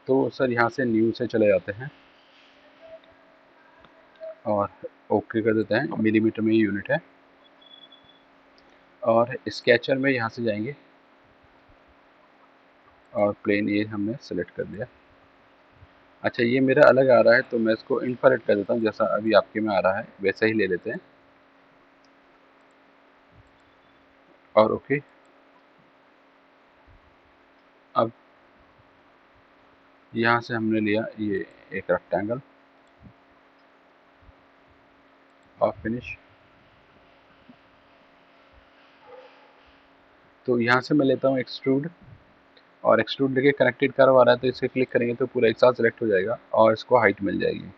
तो सर यहाँ से न्यू से चले जाते हैं और ओके कर देते हैं। मिलीमीटर में ये यूनिट है। और स्केचर में यहाँ से जाएंगे और प्लेन ये हमने सेलेक्ट कर दिया। अच्छा, ये मेरा अलग आ रहा है तो मैं इसको इन्फ्रारेड कर देता हूँ, जैसा अभी आपके में आ रहा है वैसा ही ले लेते हैं और ओके। अब यहाँ से हमने लिया ये एक रेक्टेंगल और फिनिश। तो यहाँ से मैं लेता हूँ एक्सट्रूड और एक्सट्रूड लेके कनेक्टेड कर्व आ रहा है तो इसे क्लिक करेंगे तो पूरा एक साथ सेलेक्ट हो जाएगा और इसको हाइट मिल जाएगी।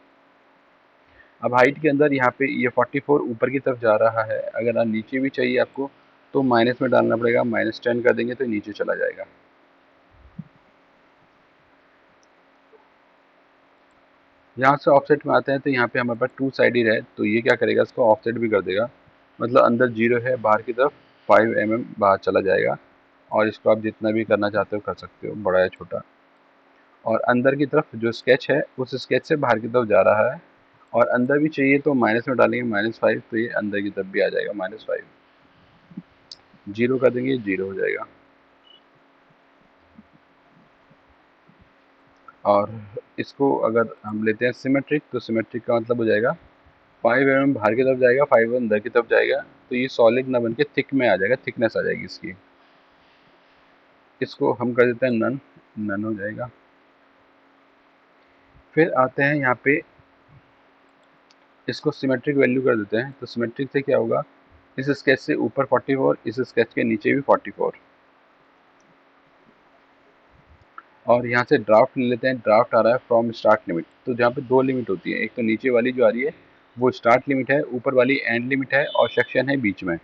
अब हाइट के अंदर यहाँ पे ये 44 ऊपर की तरफ जा रहा है। अगर आप नीचे भी चाहिए आपको तो माइनस में डालना पड़ेगा, -10 कर देंगे तो नीचे चला जाएगा। यहाँ से ऑफसेट में आते हैं तो यहाँ पे हमारे पास 2 साइडेड है तो ये क्या करेगा, इसको ऑफसेट भी कर देगा। मतलब अंदर 0 है, बाहर की तरफ 5 mm बाहर चला जाएगा और इसको आप जितना भी करना चाहते हो कर सकते हो, बड़ा या छोटा। और अंदर की तरफ जो स्केच है उस स्केच से बाहर की तरफ जा रहा है और अंदर भी चाहिए तो माइनस में डालेंगे -5 तो ये अंदर की तरफ भी आ जाएगा -5। 0 कर देंगे 0 हो जाएगा। और इसको अगर हम लेते हैं सिमेट्रिक तो सिमेट्रिक का मतलब हो जाएगा 5 mm बाहर की तरफ जाएगा, 5 अंदर की तरफ जाएगा तो ये सॉलिड ना बन के थिक में आ जाएगा, थिकनेस आ जाएगी इसकी। इसको हम कर देते हैं नन, नन हो जाएगा। फिर आते हैं यहाँ पे इसको सिमेट्रिक वैल्यू कर देते हैं। तो सिमेट्रिक से क्या होगा, इस स्केच से ऊपर 44, इस स्केच के नीचे भी 44। और यहाँ से ड्राफ्ट ले लेते हैं। ड्राफ्ट आ रहा है फ्रॉम स्टार्ट लिमिट, तो जहाँ पे 2 लिमिट होती है, एक तो नीचे वाली जो आ रही है वो स्टार्ट लिमिट है, ऊपर वाली एंड लिमिट है और सेक्शन है बीच में।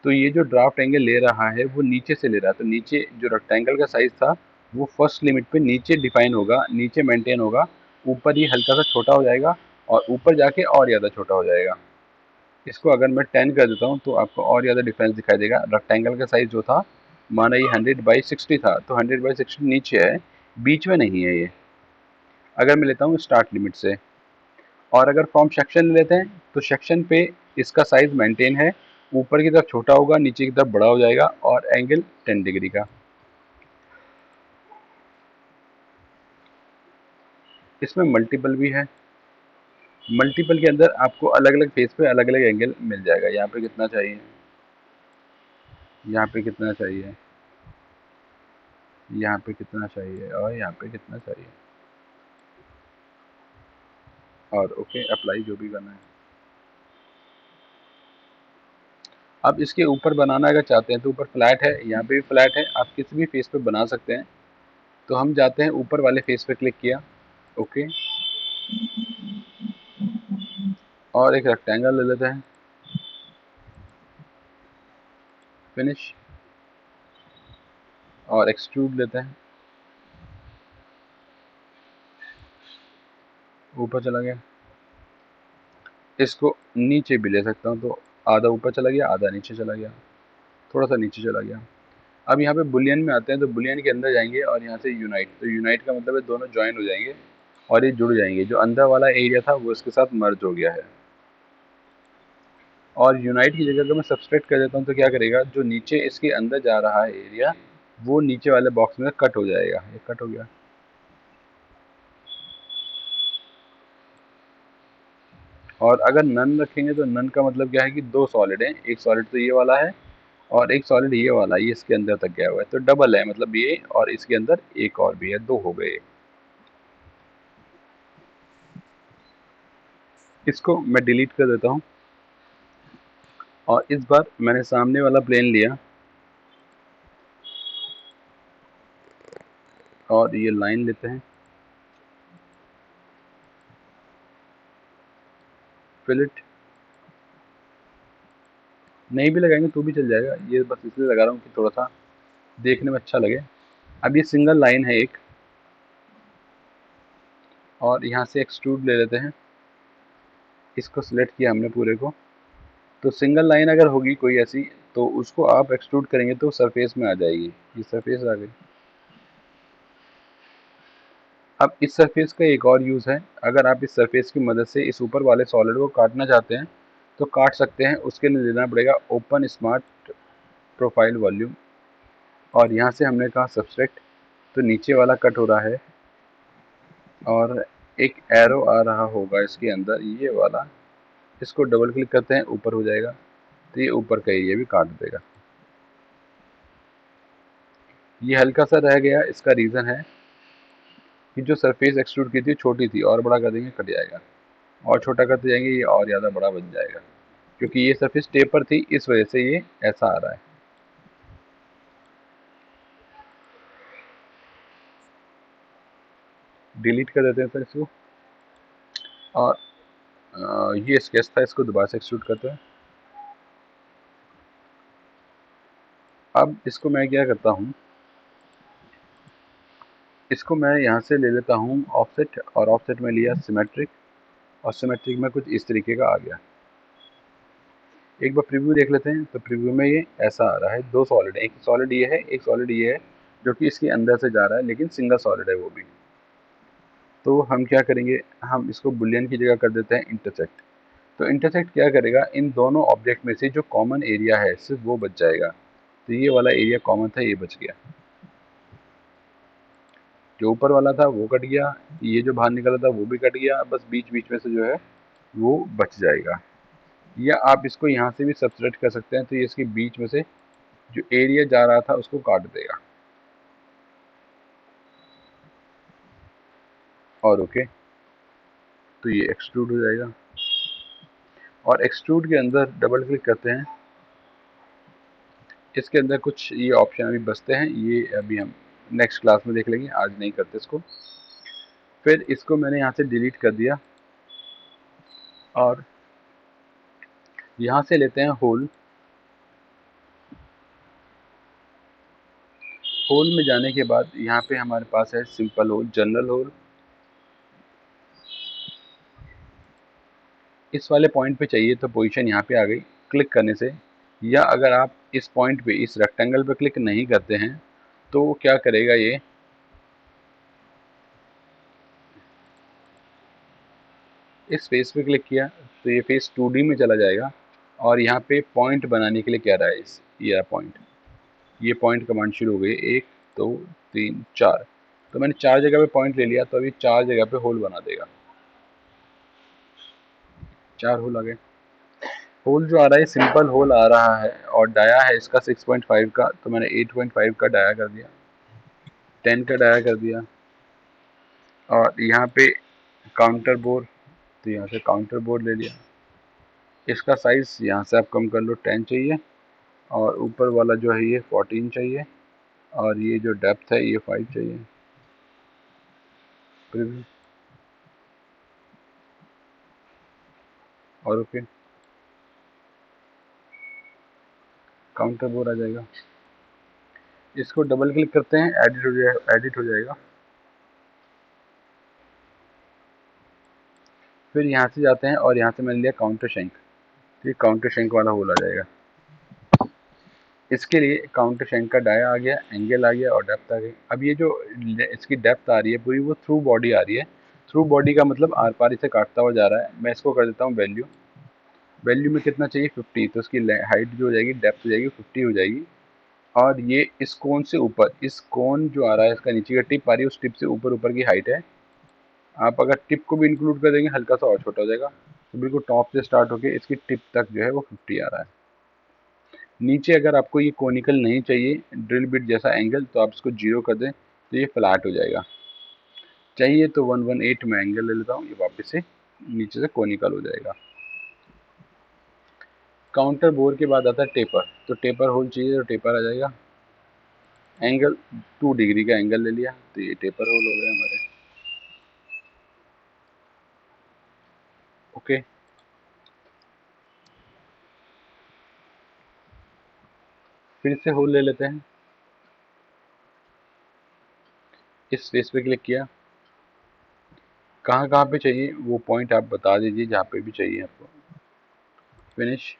तो ये जो ड्राफ्ट एंगल ले रहा है वो नीचे से ले रहा है, तो नीचे जो रेक्टेंगल का साइज था वो फर्स्ट लिमिट पे नीचे डिफाइन होगा, नीचे मेंटेन होगा, ऊपर ये हल्का सा छोटा हो जाएगा और ऊपर जाके और ज़्यादा छोटा हो जाएगा। इसको अगर मैं 10 कर देता हूँ तो आपको और ज़्यादा डिफरेंस दिखाई देगा। रेक्टेंगल का साइज जो था, माना ये 100/60 था तो 100/60 नीचे है, बीच में नहीं है ये। अगर मैं लेता हूँ स्टार्ट लिमिट से और अगर फ्रॉम सेक्शन ले लेते हैं तो सेक्शन पे इसका साइज मेंटेन है, ऊपर की तरफ छोटा होगा, नीचे की तरफ बड़ा हो जाएगा और एंगल 10 डिग्री का। इसमें मल्टीपल भी है। मल्टीपल के अंदर आपको अलग अलग फेस पे अलग अलग एंगल मिल जाएगा। यहाँ पे कितना चाहिए, यहाँ पे कितना चाहिए, यहाँ पे कितना चाहिए और यहाँ पे कितना चाहिए और ओके अप्लाई जो भी करना है। अब इसके ऊपर बनाना अगर चाहते हैं तो ऊपर फ्लैट है, यहाँ पे भी फ्लैट है, आप किसी भी फेस पे बना सकते हैं। तो हम जाते हैं ऊपर वाले फेस पे, क्लिक किया ओके और एक रेक्टेंगल ले लेते हैं, फिनिश और एक्सट्रूड लेते हैं, ऊपर चला गया। इसको नीचे भी ले सकता हूँ तो आधा ऊपर चला गया, आधा नीचे चला गया, थोड़ा सा नीचे चला गया। अब यहाँ पे बुलियन में आते हैं तो बुलियन के अंदर जाएंगे और यहाँ से यूनाइट, तो यूनाइट का मतलब है दोनों ज्वाइन हो जाएंगे और ये जुड़ जाएंगे। जो अंदर वाला एरिया था वो इसके साथ मर्ज हो गया है। और यूनाइट की जगह अगर मैं सबस्ट्रैक्ट कर देता हूँ तो क्या करेगा, जो नीचे इसके अंदर जा रहा है एरिया वो नीचे वाले बॉक्स में कट हो जाएगा। ये कट हो गया। और अगर नन रखेंगे तो नन का मतलब क्या है कि 2 सॉलिड हैं, एक सॉलिड तो ये वाला है और एक सॉलिड ये वाला, ये इसके अंदर तक गया हुआ है तो डबल है, मतलब ये और इसके अंदर एक और भी है, 2 हो गए। इसको मैं डिलीट कर देता हूँ और इस बार मैंने सामने वाला प्लेन लिया और ये लाइन लेते हैं, फिलेट नहीं भी लगाएंगे तो भी चल जाएगा, ये बस इसलिए लगा रहा हूँ कि थोड़ा सा देखने में अच्छा लगे। अब ये सिंगल लाइन है एक और यहाँ से एक्सट्रूड ले लेते हैं। इसको सिलेक्ट किया हमने पूरे को, तो सिंगल लाइन अगर होगी कोई ऐसी तो उसको आप एक्सट्रूड करेंगे तो सरफेस में आ जाएगी। ये सरफेस आ गई। अब इस सरफेस का एक और यूज़ है, अगर आप इस सरफेस की मदद से इस ऊपर वाले सॉलिड को काटना चाहते हैं तो काट सकते हैं। उसके लिए लेना पड़ेगा ओपन स्मार्ट प्रोफाइल वॉल्यूम, और यहाँ से हमने कहा सब्सट्रैक्ट, तो नीचे वाला कट हो रहा है और एक एरो आ रहा होगा इसके अंदर, ये वाला, इसको डबल क्लिक करते हैं, ऊपर हो जाएगा, तो ये ऊपर का एरिया भी काट देगा। ये हल्का सा रह गया, इसका रीज़न है कि जो सरफेस एक्सट्रूड की थी छोटी थी, और बड़ा कर देंगे कट जाएगा, और छोटा करते जाएंगे ये और ज़्यादा बड़ा बन जाएगा, क्योंकि ये सरफेस टेपर थी इस वजह से ये ऐसा आ रहा है। डिलीट कर देते हैं सर इसको, और ये स्केच था, इसको दोबारा से एक्सट्रूड करते हैं। अब इसको मैं क्या करता हूँ, इसको मैं यहाँ से ले लेता हूँ ऑफसेट, और ऑफसेट में लिया सिमेट्रिक, और सिमेट्रिक में कुछ इस तरीके का आ गया। एक बार प्रीव्यू देख लेते हैं, तो प्रीव्यू में ये ऐसा आ रहा है, दो सॉलिड है, एक सॉलिड ये है, एक सॉलिड ये है, जो कि इसके अंदर से जा रहा है, लेकिन सिंगल सॉलिड है वो भी। तो हम क्या करेंगे, हम इसको बुलियन की जगह कर देते हैं इंटरसेक्ट। तो इंटरसेक्ट क्या करेगा, इन दोनों ऑब्जेक्ट में से जो कॉमन एरिया है सिर्फ वो बच जाएगा। तो ये वाला एरिया कॉमन था, ये बच गया, जो ऊपर वाला था वो कट गया, ये जो बाहर निकला था वो भी कट गया, बस बीच बीच में से जो है वो बच जाएगा। या आप इसको यहाँ से भी सब्ट्रैक्ट कर सकते हैं, तो ये इसके बीच में से जो एरिया जा रहा था उसको काट देगा। और ओके, तो ये एक्सट्रूड हो जाएगा, और एक्सट्रूड के अंदर डबल क्लिक करते हैं, इसके अंदर कुछ ये ऑप्शन अभी बचते हैं, ये अभी हम नेक्स्ट क्लास में देख लेंगे, आज नहीं करते इसको। फिर इसको मैंने यहाँ से डिलीट कर दिया, और यहाँ से लेते हैं होल। होल में जाने के बाद यहाँ पे हमारे पास है सिंपल होल, जनरल होल। इस वाले पॉइंट पे चाहिए तो पोजीशन यहाँ पे आ गई क्लिक करने से, या अगर आप इस पॉइंट पे इस रेक्टेंगल पे क्लिक नहीं करते हैं तो क्या करेगा, ये इस फेस पे क्लिक किया तो ये फेस 2D में चला जाएगा, और यहाँ पे पॉइंट बनाने के लिए क्या रहा है, इस ये पॉइंट, ये पॉइंट कमांड शुरू हो गई, 1 2 3 4। तो मैंने 4 जगह पे पॉइंट ले लिया, तो अभी 4 जगह पे होल बना देगा, 4 होल आ गए। होल जो आ रहा है सिंपल होल आ रहा है, और डाया है इसका 6.5 का, तो मैंने 8.5 का डाया कर दिया, 10 का डाया कर दिया, और यहाँ पे काउंटर बोर, तो यहाँ से काउंटर बोर्ड ले लिया। इसका साइज़ यहाँ से आप कम कर लो, 10 चाहिए, और ऊपर वाला जो है ये 14 चाहिए, और ये जो डेप्थ है ये 5 चाहिए। प्रीव्यू, और ओके, काउंटर बोर्ड आ जाएगा। इसको डबल क्लिक करते हैं, एडिट हो जाएगा। फिर यहाँ से जाते हैं, और यहाँ से मैंने लिया काउंटर शेंक, तो ये काउंटर शेंक वाला होल आ जाएगा। इसके लिए काउंटर शेंक का डाया आ गया, एंगल आ गया, और डेप्थ आ गई। अब ये जो इसकी डेप्थ आ रही है पूरी, वो थ्रू बॉडी आ रही है। थ्रू बॉडी का मतलब आर पार इसे काटता हुआ जा रहा है। मैं इसको कर देता हूँ वैल्यू, वैल्यू में कितना चाहिए, 50, तो उसकी हाइट जो हो जाएगी, डेप्थ हो जाएगी 50 हो जाएगी। और ये इस कोन से ऊपर, इस कोन जो आ रहा है इसका नीचे का टिप आ रही है, उस टिप से ऊपर ऊपर की हाइट है। आप अगर टिप को भी इंक्लूड कर देंगे हल्का सा और छोटा हो जाएगा, तो बिल्कुल टॉप से स्टार्ट होकर इसकी टिप तक जो है वो 50 आ रहा है। नीचे अगर आपको ये कोनिकल नहीं चाहिए, ड्रिल बिट जैसा एंगल, तो आप इसको 0 कर दें, तो ये फ्लैट हो जाएगा। चाहिए तो 118 में एंगल ले लेता हूँ, ये वापस से नीचे से कोनिकल हो जाएगा। काउंटर बोर के बाद आता है टेपर, तो टेपर होल चाहिए तो टेपर आ जाएगा। एंगल 2 डिग्री का एंगल ले लिया, तो ये टेपर होल हो गए हमारे। ओके, फिर से होल ले लेते हैं, इस फेस पे क्लिक किया, कहाँ कहाँ पे चाहिए वो पॉइंट आप बता दीजिए, जहाँ पे भी चाहिए आपको। फिनिश,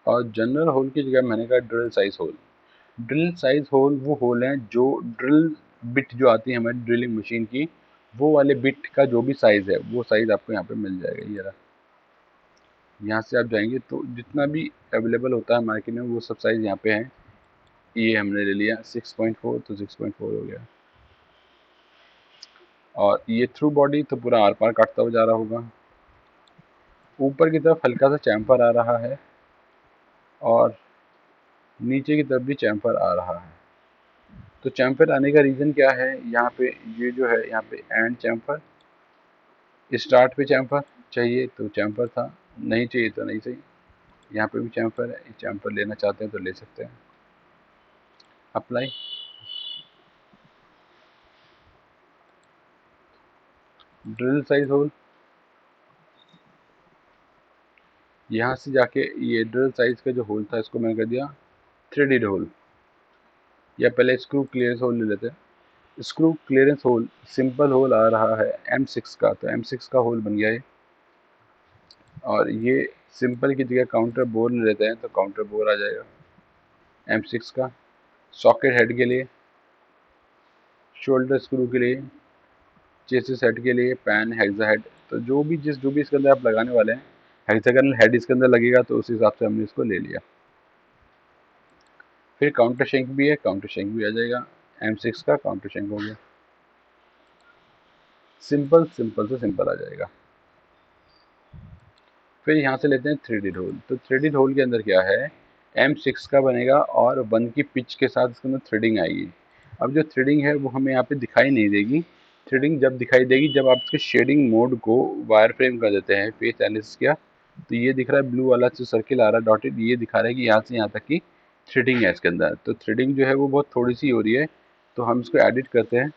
और जनरल होल की जगह मैंने कहा drill size hole. Drill size hole वो होल हैं जो ड्रिल बिट जो आती है हमारी ड्रिलिंग मशीन की, वो वाले बिट का जो भी साइज है वो साइज आपको यहाँ पे मिल जाएगा। ये रहा, यहाँ से आप जाएंगे तो जितना भी अवेलेबल होता है मार्केट में वो सब साइज यहाँ पे हैं। ये हमने ले लिया 6.4, तो 6.4 हो गया। और ये थ्रू बॉडी तो पूरा आर पार काटता हुआ जा रहा होगा। ऊपर की तरफ हल्का सा चैम्फर आ रहा है और नीचे की तरफ भी चैम्फर आ रहा है। तो चैम्फर आने का रीज़न क्या है, यहाँ पे ये जो है यहाँ पे एंड चैम्फर, स्टार्ट पे चैम्फर चाहिए तो चैम्फर था, नहीं चाहिए तो नहीं चाहिए। यहाँ पे भी चैम्फर है, चैम्फर लेना चाहते हैं तो ले सकते हैं। अप्लाई। ड्रिल साइज होल, यहाँ से जाके ये ड्रिल साइज का जो होल था इसको मैंने कर दिया थ्रेडेड होल, या पहले स्क्रू क्लियरेंस होल ले लेते हैं। Screw clearance hole simple hole आ रहा है M6 का, तो M6 का होल बन गया है। और ये सिंपल की जगह काउंटर बोर ले लेते हैं तो काउंटर बोर आ जाएगा M6 का। सॉकेट हेड के लिए, शोल्डर स्क्रू के लिए, चेसिस हेड के लिए, पैन हेक्सा हेड, तो जो भी इसके अंदर आप लगाने वाले हैं, हेक्सागोनल हेड इसके अंदर लगेगा तो उस हिसाब से हमने इसको ले लिया। फिर काउंटर शेंक भी है, काउंटर शेंक भी आ जाएगा। M6 का काउंटर शेंक हो गया, सिंपल से सिंपल आ जाएगा। फिर यहाँ से लेते हैं थ्रेडेड होल। तो थ्रेडेड होल के अंदर क्या है, M6 का बनेगा और 1 की पिच के साथ इसके अंदर थ्रेडिंग आएगी। अब जो थ्रेडिंग है वो हमें यहाँ पे दिखाई नहीं देगी। थ्रेडिंग जब दिखाई देगी जब आप इसके शेडिंग मोड को वायर फ्रेम कर देते हैं, फेस एनालिसिस किया तो ये दिख रहा है ब्लू वाला जो सर्किल आ रहा है डॉटेड, ये दिखा रहा है कि यहाँ से यहाँ तक की थ्रेडिंग है इसके अंदर। तो थ्रेडिंग जो है वो बहुत थोड़ी सी हो रही है, तो हम इसको एडिट करते हैं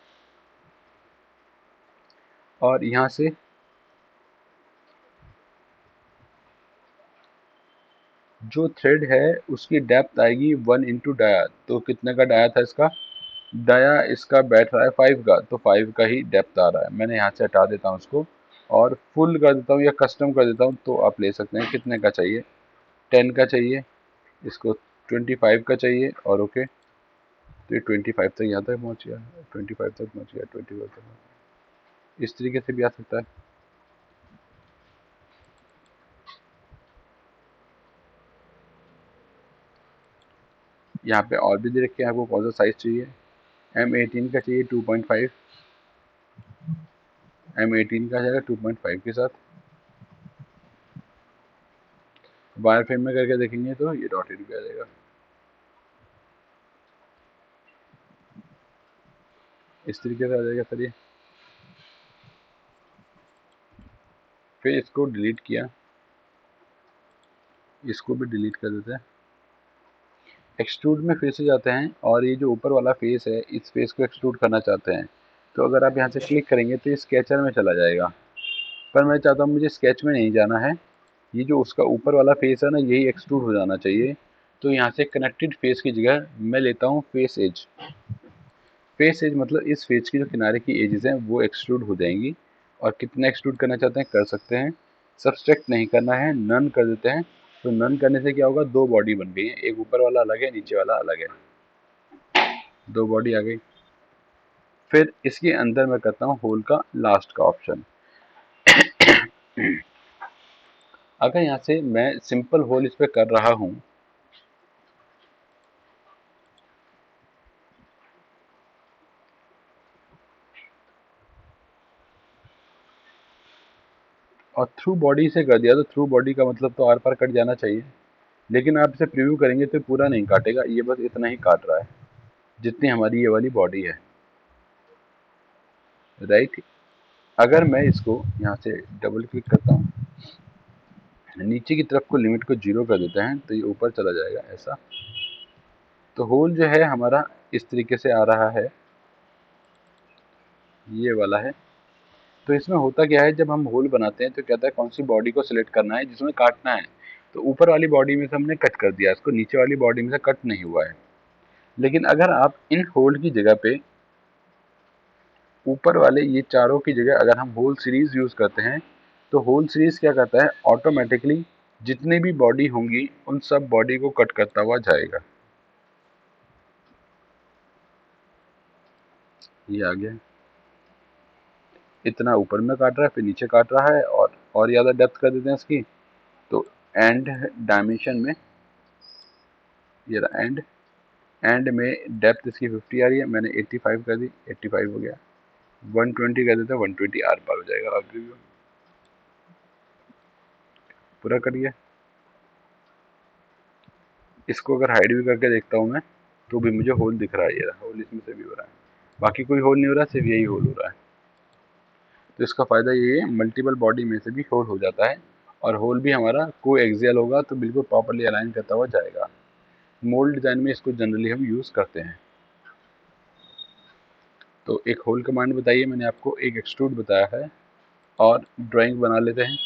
और यहाँ से जो थ्रेड है उसकी डेप्थ आएगी 1 × डाया। तो कितने का डाया था इसका, डाया इसका बैठ रहा है 5 का, तो 5 का ही डेप्थ आ रहा है। मैंने यहाँ से हटा देता हूँ उसको और फुल कर देता हूँ या कस्टम कर देता हूँ, तो आप ले सकते हैं। कितने का चाहिए, 10 का चाहिए, इसको 25 का चाहिए और ओके। तो ये 25 तक यहाँ तक पहुँच गया, 25 तक पहुँच गया, 25 तक पहुँच गया। इस तरीके से भी आ सकता है। यहाँ पे और भी दे रखे हैं आपको कौन सा साइज चाहिए। M18 का चाहिए 2.5, M18 का जाएगा 2.5 के साथ। वायर फ्रेम में करके देखेंगे तो ये डॉटेड भी आ जाएगा। इस तरीके से आ जाएगा सर ये। फिर इसको डिलीट किया, इसको भी डिलीट कर देते हैं। एक्सट्रूड में फिर से जाते हैं और ये जो ऊपर वाला फेस है इस फेस को एक्सट्रूड करना चाहते हैं, तो अगर आप यहाँ से क्लिक करेंगे तो ये स्केचर में चला जाएगा। पर मैं चाहता हूँ मुझे स्केच में नहीं जाना है, ये जो उसका ऊपर वाला फेस है ना यही एक्सट्रूड हो जाना चाहिए। तो यहाँ से कनेक्टेड फेस की जगह मैं लेता हूँ फेस एज। फेस एज मतलब इस फेस की जो किनारे की एजेस हैं वो एक्सट्रूड हो जाएंगी। और कितना एक्सट्रूड करना चाहते हैं कर सकते हैं, सब्सट्रैक्ट नहीं करना है, नन कर देते हैं। तो नन करने से क्या होगा, दो बॉडी बन गई है, एक ऊपर वाला अलग है, नीचे वाला अलग है, दो बॉडी आ गई। फिर इसके अंदर मैं करता हूँ होल का लास्ट का ऑप्शन। अगर यहाँ से मैं सिंपल होल इस पे कर रहा हूँ और थ्रू बॉडी से कर दिया, तो थ्रू बॉडी का मतलब तो आर पार कट जाना चाहिए। लेकिन आप इसे प्रीव्यू करेंगे तो पूरा नहीं काटेगा, ये बस इतना ही काट रहा है जितनी हमारी ये वाली बॉडी है, राइट। अगर मैं इसको यहाँ से डबल क्लिक करता हूँ, नीचे की तरफ को लिमिट को 0 कर देते हैं तो ये ऊपर चला जाएगा ऐसा। तो होल जो है हमारा इस तरीके से आ रहा है, ये वाला है। तो इसमें होता क्या है, जब हम होल बनाते हैं तो कहता है कौन सी बॉडी को सिलेक्ट करना है जिसमें काटना है। तो ऊपर वाली बॉडी में से हमने कट कर दिया इसको, नीचे वाली बॉडी में से कट नहीं हुआ है। लेकिन अगर आप इन होल की जगह पे ऊपर वाले ये चारों की जगह अगर हम होल सीरीज यूज करते हैं, तो होल सीरीज क्या करता है ऑटोमेटिकली जितनी भी बॉडी होंगी उन सब बॉडी को कट करता हुआ जाएगा। ये आ गया, इतना ऊपर में काट रहा है, फिर नीचे काट रहा है, और ज़्यादा डेप्थ कर देते हैं इसकी। तो एंड डायमेंशन में, ये रहा एंड, एंड में डेप्थ इसकी 50 आ रही है, मैंने 85 कर दी, 85 हो गया। 120 कर देते हैं, 120 आर पार हो जाएगा। आप रिव्यू पूरा कर गया। इसको अगर हाइड भी करके देखता हूँ मैं, तो भी मुझे होल दिख रहा है, ये रहा होल, इसमें से भी हो रहा है, बाकी कोई होल नहीं हो रहा, सिर्फ यही होल हो रहा है। तो इसका फ़ायदा ये है, मल्टीपल बॉडी में से भी होल हो जाता है, और होल भी हमारा को एक्सियल होगा, तो बिल्कुल प्रॉपर्ली अलाइन करता हुआ जाएगा। मोल्ड डिज़ाइन में इसको जनरली हम यूज़ करते हैं। तो एक होल कमांड बताइए मैंने आपको, एक एक्सट्रूड बताया है, और ड्राइंग बना लेते हैं।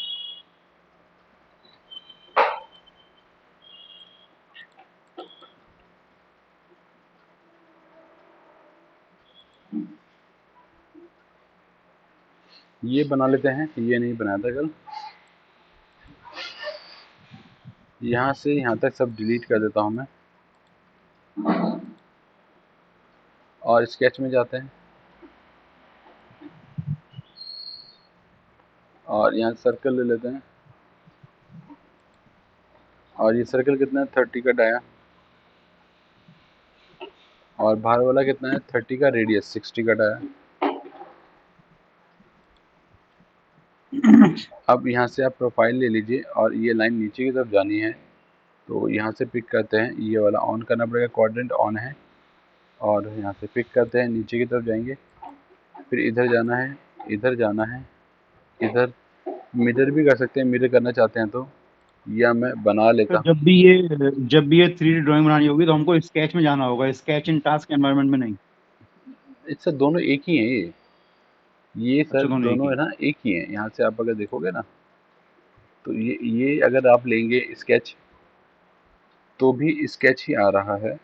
ये बना लेते हैं, ये नहीं बनाया था कल। यहाँ से यहाँ तक सब डिलीट कर देता हूँ मैं, और स्केच में जाते हैं, और यहाँ सर्कल ले लेते हैं, और ये सर्कल कितना है, 30 का डाया, और बाहर वाला कितना है, 30 का रेडियस, 60 का डाया। अब यहाँ से आप प्रोफाइल ले लीजिए, और ये लाइन नीचे की तरफ जानी है, तो यहाँ से पिक करते हैं, ये वाला ऑन करना पड़ेगा, क्वाड्रेंट ऑन है, और यहाँ से पिक करते हैं, नीचे की तरफ जाएंगे, फिर इधर जाना है, इधर जाना है, इधर मिरर भी कर सकते हैं, मिरर करना चाहते हैं तो, या मैं बना तो लेता हूँ। जब भी ये 3D ड्राइंग बनानी होगी तो हमको स्केच में जाना होगा, स्केच इन टास्क एनवायरनमेंट में नहीं। इससे दोनों एक ही हैं ये अच्छा, सर दोनों एक दोनों ही। है ना, एक ही हैं। यहाँ से आप अगर देखोगे ना, तो ये अगर आप लेंगे स्केच, तो भी स्केच ही आ रहा है,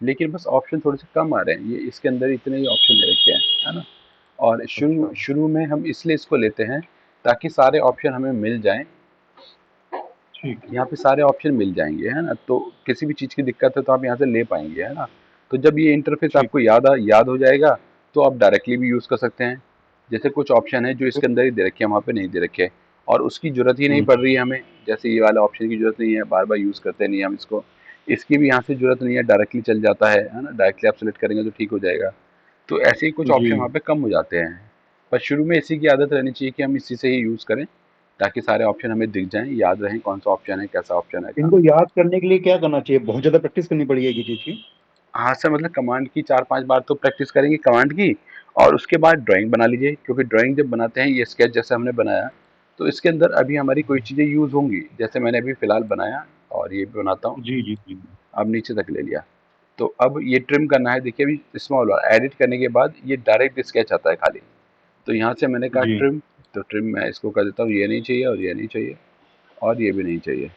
लेकिन बस ऑप्शन थोड़े से कम आ रहे हैं, ये इसके अंदर इतने ही ऑप्शन दे रखे हैं, है ना। और शुरू अच्छा, शुरू में हम इसलिए इसको लेते हैं, ताकि सारे ऑप्शन हमें मिल जाएं, ठीक है। यहाँ पे सारे ऑप्शन मिल जाएंगे, है ना। तो किसी भी चीज़ की दिक्कत है तो आप यहाँ से ले पाएंगे, है ना। तो जब ये इंटरफेस ठीक। आपको याद हो जाएगा, तो आप डायरेक्टली भी यूज़ कर सकते हैं। जैसे कुछ ऑप्शन है जो तो इसके अंदर ही दे रखे हैं, वहाँ पे नहीं दे रखे, और उसकी ज़रूरत ही नहीं हम्म, पड़ रही है हमें। जैसे ये वाला ऑप्शन की ज़रूरत नहीं है, बार बार यूज़ करते नहीं हम इसको, इसकी भी यहाँ से ज़रूरत नहीं है, डायरेक्टली चल जाता है ना। डायरेक्टली आप सेलेक्ट करेंगे तो ठीक हो जाएगा। तो ऐसे ही कुछ जी। ऑप्शन वहाँ पे कम हो जाते हैं। पर शुरू में इसी की आदत रहनी चाहिए कि हम इसी से ही यूज़ करें, ताकि सारे ऑप्शन हमें दिख जाएं, याद रहें कौन सा ऑप्शन है, कैसा ऑप्शन है, कहाँ। इनको याद करने के लिए क्या करना चाहिए? बहुत ज्यादा प्रैक्टिस करनी पड़ेगी किसी चीज की? हाँ सर, मतलब कमांड की 4-5 बार तो प्रैक्टिस करेंगे कमांड की, और उसके बाद ड्राइंग बना लीजिए, क्योंकि ड्राइंग जब बनाते हैं, ये स्केच जैसे हमने बनाया, तो इसके अंदर अभी हमारी कोई चीज़ें यूज़ होंगी, जैसे मैंने अभी फ़िलहाल बनाया, और ये भी बनाता हूँ। जी जी जी। अब नीचे तक ले लिया, तो अब ये ट्रिम करना है। देखिए अभी स्मॉल वाला एडिट करने के बाद ये डायरेक्ट स्केच आता है खाली, तो यहाँ से मैंने कहा जी। ट्रिम, तो ट्रिम मैं इसको कर देता हूँ, ये नहीं चाहिए, और ये नहीं चाहिए, और ये भी नहीं चाहिए।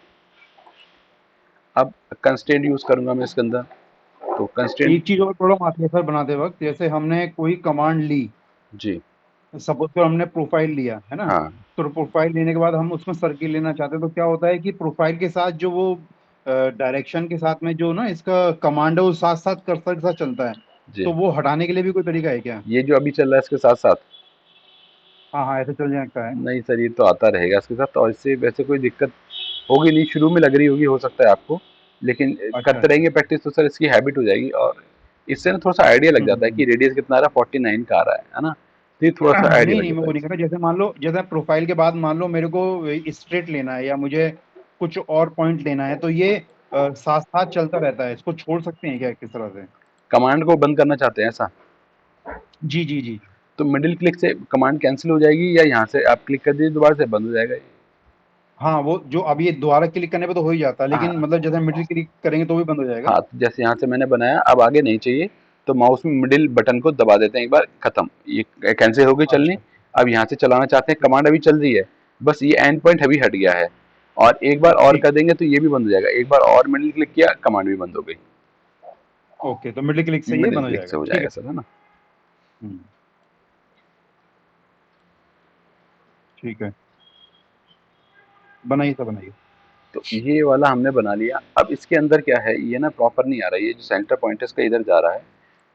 अब कंस्ट्रेंट यूज़ करूँगा मैं इसके अंदर, तो कंस्ट्रेंट। एक चीज और प्रॉब्लम आती है सर बनाते वक्त, जैसे हमने कोई कमांड ली, जी। सपोज कर हमने प्रोफाइल लिया है ना, हाँ तो प्रोफाइल लेने के बाद हम उसमें सर्किल लेना चाहते हैं, तो क्या होता है कि प्रोफाइल के साथ जो वो डायरेक्शन के साथ में जो ना इसका कमांड है वो साथ साथ कर्सर के साथ चलता है, जी, तो वो हटाने के लिए भी कोई तरीका है क्या? ये जो अभी चल रहा है इसके साथ साथ, हाँ हाँ, ऐसे चल सकता है। नहीं सर, ये तो आता रहेगा इसके साथ, और इससे वैसे कोई दिक्कत होगी नहीं, शुरू में लग रही होगी हो सकता है आपको, लेकिन अच्छा करते अच्छा। रहेंगे प्रैक्टिस तो सर इसकी हैबिट हो जाएगी, और इससे ना थोड़ा सा आइडिया लग जाता है कि हम्म। रेडियस कितना आ रहा है, 49 का आ रहा है ना। तो ये थोड़ा सा आइडिया नहीं लग नहीं, मैं जाता वो है नहीं कह इससे। रहा, जैसे मान लो, जैसे प्रोफाइल के बाद मान लो मेरे को स्ट्रेट लेना है या मुझे कुछ और पॉइंट लेना है, तो ये साथ साथ चलता रहता है, इसको छोड़ सकते हैं क्या किस तरह से? कमांड को बंद करना चाहते हैं ऐसा, जी जी जी। तो मिडिल क्लिक से कमांड कैंसिल हो जाएगी, या यहाँ से आप क्लिक कर दीजिए दोबारा से बंद हो जाएगा ये। हाँ, वो जो अभी ये दोबारा क्लिक करने पे तो हो ही जाता है, लेकिन हाँ मतलब जैसे मिडिल क्लिक करेंगे तो भी बंद हो जाएगा? हाँ, तो जैसे यहाँ से मैंने बनाया, अब आगे नहीं चाहिए, तो माउस में मिडिल बटन को दबा देते हैं एक बार, खत्म, ये कैंसिल हो गई चलनी। अच्छा। अब यहाँ से चलाना चाहते हैं, ठीक। कमांड अभी चल रही है, बस ये एंड पॉइंट अभी हट गया है, और एक बार और ठीक। कर देंगे तो ये भी बंद हो जाएगा। एक बार और मिडिल क्लिक किया, कमांड भी बंद हो गई। ओके, तो मिडिल क्लिक से ये मिडिल बंद हो क्लिक से जाएगा, हो ठीक जाएगा है। सर, है ना। हम्म। ठीक है, बनाइए तो बनाइए। तो ये वाला हमने बना लिया। अब इसके अंदर क्या है, ये ना प्रॉपर नहीं आ रहा है, ये जो सेंटर पॉइंट है इसका इधर जा रहा है।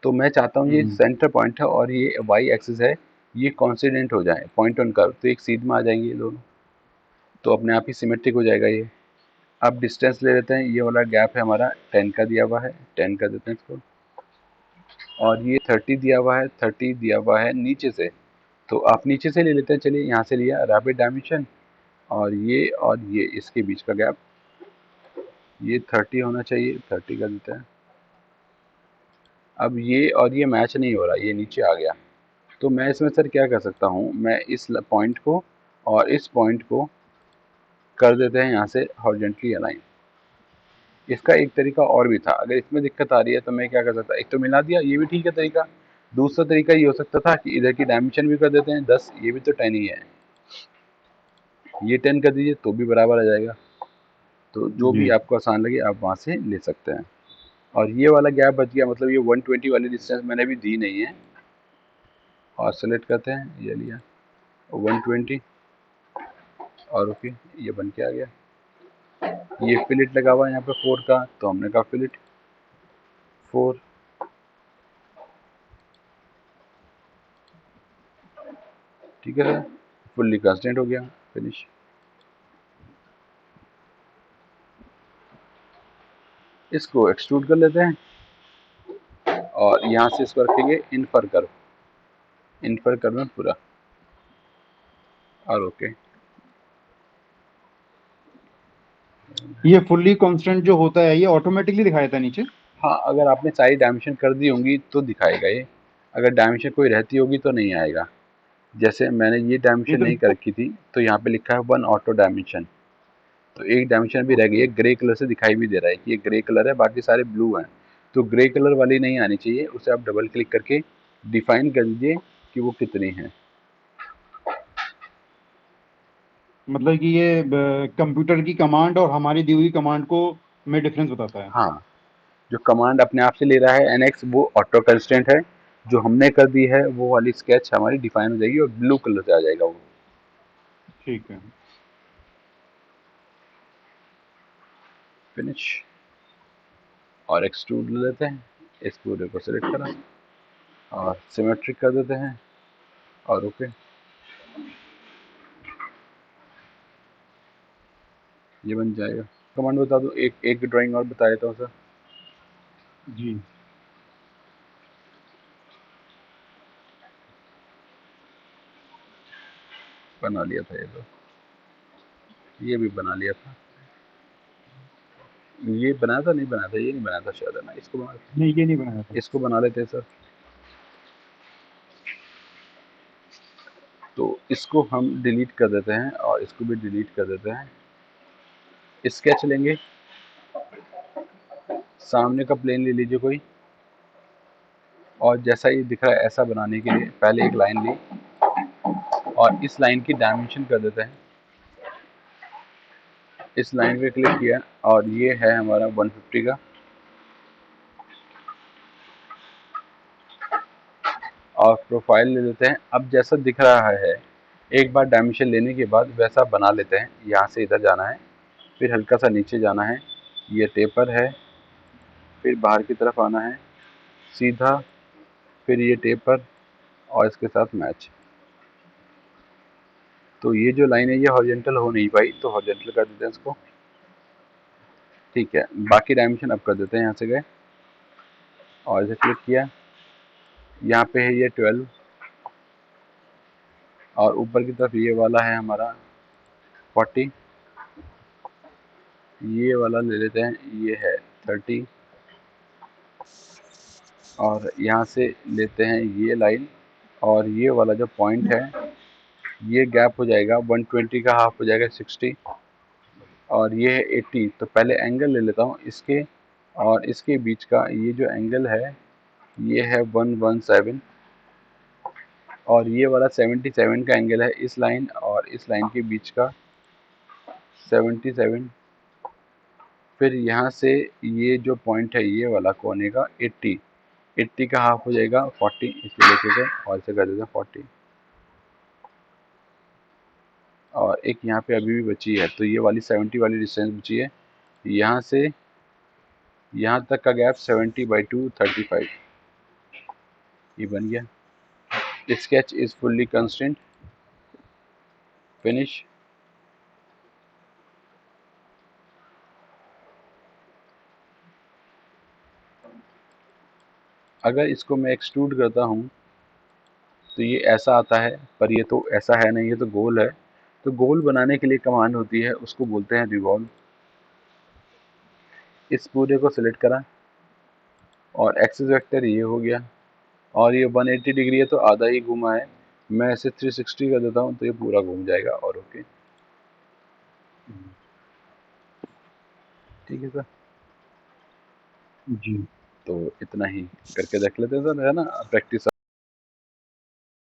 तो मैं चाहता हूँ ये हम्म। सेंटर पॉइंट है और ये वाई एक्सिस है, ये कॉन्सिडेंट हो जाए पॉइंट ऑन कर्व, तो एक सीध में आ जाएंगे ये दोनों, तो अपने आप ही सिमेट्रिक हो जाएगा ये। अब डिस्टेंस ले लेते हैं, ये वाला गैप है हमारा 10 का दिया हुआ है, 10 कर देते हैं इसको। और ये 30 दिया हुआ है, 30 दिया हुआ है नीचे से, तो आप नीचे से ले लेते हैं। चलिए यहाँ से लिया रैपिड डायमेंशन, और ये इसके बीच का गैप, ये 30 होना चाहिए, 30 कर देते हैं। अब ये और ये मैच नहीं हो रहा, ये नीचे आ गया। तो मैं इसमें सर क्या कर सकता हूँ, मैं इस पॉइंट को और इस पॉइंट को कर देते हैं यहाँ से हॉरिजॉन्टली अलाइन। इसका एक तरीका और भी था, अगर इसमें दिक्कत आ रही है तो मैं क्या कर सकता, एक तो मिला दिया, ये भी ठीक है तरीका। दूसरा तरीका ये हो सकता था कि इधर की डायमेंशन भी कर देते हैं 10, ये भी तो 10 ही है, ये 10 कर दीजिए तो भी बराबर आ जाएगा। तो जो भी जी। आपको आसान लगे आप वहाँ से ले सकते हैं। और ये वाला गैप बच गया, मतलब ये 120 वाली डिस्टेंस मैंने अभी दी नहीं है। और सेलेक्ट करते हैं, ये लिया 120, और ओके, ये बन के आ गया। ये फिलेट लगा हुआ है यहाँ पे 4 का, तो हमने कहा फिलेट 4, ठीक है सर, फुल्ली कंस्टेंट हो गया, फिनिश। इसको एक्सट्रूड कर लेते हैं और यहाँ से इसको रखेंगे इनफर कर्व में पूरा, और ओके। ये फुल्ली कांस्टेंट जो होता है ये ऑटोमेटिकली दिखाया था नीचे? हाँ, अगर आपने सारी डायमेंशन कर दी होंगी तो दिखाएगा ये, अगर डायमेंशन कोई रहती होगी तो नहीं आएगा। जैसे मैंने ये नहीं डायमेंशन तो नहीं कर इसको। रखी थी, तो यहाँ पे लिखा है 1 ऑटो डायमेंशन, तो एक डायमेंशन भी रह गई है, ग्रे कलर से दिखाई भी दे रहा है कि ये ग्रे कलर है, बाकी सारे ब्लू हैं। तो ग्रे कलर वाली नहीं आनी चाहिए, उसे आप डबल क्लिक करके डिफाइन कर दीजिए कि वो कितनी है। मतलब कि ये कंप्यूटर की कमांड और हमारी दी हुई कमांड को में डिफरेंस बताता है? हाँ, जो कमांड अपने आप से ले रहा है एनएक्स, वो ऑटो कंस्टेंट है। जो हमने कर दी है वो वाली स्केच हमारी डिफाइन हो जाएगी और ब्लू कलर से आ जाएगा वो। ठीक है। फिनिश, और एक्सट्रूड ले लेते हैं, इस पूरे को सिलेक्ट करा और सिमेट्रिक कर देते हैं, और ओके, ये बन जाएगा। कमांड बता दो, एक एक ड्राइंग और बता देता हूँ सर। जी। बना लिया था ये तो, ये भी बना लिया था, ये बनाया था नहीं बनाया था, ये नहीं बनाया था शायद, है ना, इसको बना, नहीं, ये नहीं बनाया था। इसको बना लेते हैं सर। तो इसको हम डिलीट कर देते हैं और इसको भी डिलीट कर देते हैं। स्केच लेंगे, सामने का प्लेन ले लीजिए कोई, और जैसा ये दिख रहा है ऐसा बनाने के लिए पहले एक लाइन ली और इस लाइन की डायमेंशन कर देते हैं। इस लाइन पे क्लिक किया और ये है हमारा 150 का, और प्रोफाइल ले लेते हैं। अब जैसा दिख रहा है, एक बार डायमेंशन लेने के बाद वैसा बना लेते हैं। यहाँ से इधर जाना है, फिर हल्का सा नीचे जाना है, ये टेपर है, फिर बाहर की तरफ आना है सीधा, फिर ये टेपर और इसके साथ मैच। तो ये जो लाइन है ये हॉरिजॉन्टल हो नहीं पाई, तो हॉरिजॉन्टल कर देते हैं इसको, ठीक है। बाकी डायमेंशन अब कर देते हैं, यहाँ से गए और इसे क्लिक किया, यहाँ पे है ये 12, और ऊपर की तरफ ये वाला है हमारा 40, ये वाला ले लेते हैं, ये है 30, और यहाँ से लेते हैं ये लाइन, और ये वाला जो पॉइंट है ये गैप हो जाएगा 120 का, हाफ हो जाएगा 60, और ये है 80। तो पहले एंगल ले लेता हूँ इसके और इसके बीच का, ये जो एंगल है ये है 117, और ये वाला 77 का एंगल है इस लाइन और इस लाइन के बीच का 77। फिर यहाँ से ये जो पॉइंट है ये वाला कोने का 80, 80 का हाफ हो जाएगा 40, इसको लेके गए और इसे कर देते हैं 40। और एक यहाँ पे अभी भी बची है, तो ये वाली 70 वाली डिस्टेंस बची है। यहाँ से यहाँ तक का गैप 70/2 35, ये बन गया। Sketch is fully constraint, finish. अगर इसको मैं एक्सट्रूड करता हूँ तो ये ऐसा आता है, पर ये तो ऐसा है नहीं, ये तो गोल है। तो गोल बनाने के लिए कमांड होती है, उसको बोलते हैं रिवॉल्व। इस पूरे को सिलेक्ट करा और एक्सिस वेक्टर ये हो गया, और ये 180 डिग्री है तो आधा ही घुमा है। मैं इसे 360 कर देता हूँ तो ये पूरा घूम जाएगा। और ओके, ठीक है सर। जी। तो इतना ही करके देख लेते हैं सर, है ना, प्रैक्टिस।